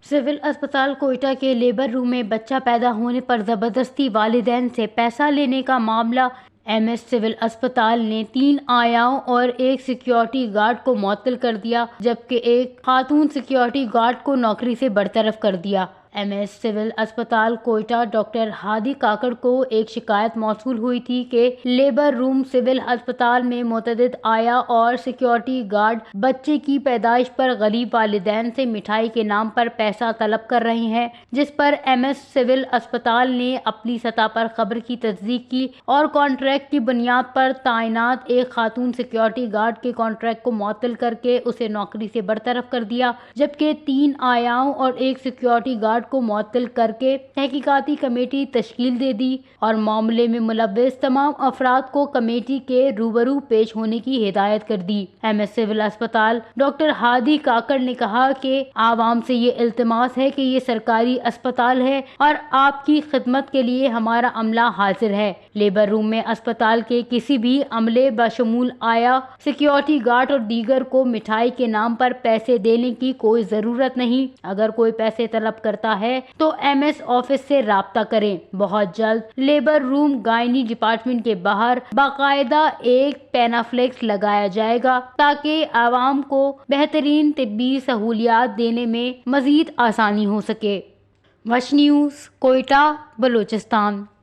Civil اسپتال کوئٹہ کے labour روم میں بچہ پیدا ہونے پر زبردستی والدین سے پیسہ لینے کا معاملہ۔ ایم ایس سول اسپتال نے 3 آیاؤں اور ایک سیکیورٹی گارڈ کو معطل کر دیا جبکہ ایک خاتون سیکیورٹی گارڈ کو نوکری سے برطرف کر دیا۔ ایم ایس سول اسپتال کوئٹہ ڈاکٹر ہادی کاکڑ کو ایک شکایت موصول ہوئی تھی کہ لیبر روم سول اسپتال میں متعدد آیا اور سیکیورٹی گارڈ بچے کی پیدائش پر غریب والدین سے مٹھائی کے نام پر پیسہ طلب کر رہے ہیں، جس پر ایم ایس سول اسپتال نے اپنی سطح پر خبر کی تصدیق کی اور کانٹریکٹ کی بنیاد پر تعینات ایک خاتون سیکیورٹی گارڈ کے کانٹریکٹ کو معطل کر کے اسے نوکری سے برطرف کر دیا، جبکہ 3 آیاؤں اور ایک سیکیورٹی گارڈ کو معطل کر کے تحقیقاتی کمیٹی تشکیل دے دی اور معاملے میں ملوث تمام افراد کو کمیٹی کے روبرو پیش ہونے کی ہدایت کر دی۔ ایم ایس سول اسپتال ڈاکٹر ہادی کاکڑ نے کہا کہ عوام سے یہ التماس ہے کہ یہ سرکاری اسپتال ہے اور آپ کی خدمت کے لیے ہمارا عملہ حاضر ہے۔ لیبر روم میں اسپتال کے کسی بھی عملے بشمول آیا، سیکیورٹی گارڈ اور دیگر کو مٹھائی کے نام پر پیسے دینے کی کوئی ضرورت نہیں۔ اگر کوئی پیسے طلب کرتا ہے تو ایم ایس آفس سے رابطہ کریں۔ بہت جلد لیبر روم گائنی ڈپارٹمنٹ کے باہر باقاعدہ ایک پینافلیکس لگایا جائے گا تاکہ عوام کو بہترین طبی سہولیات دینے میں مزید آسانی ہو سکے۔ وش نیوز، کوئٹہ، بلوچستان۔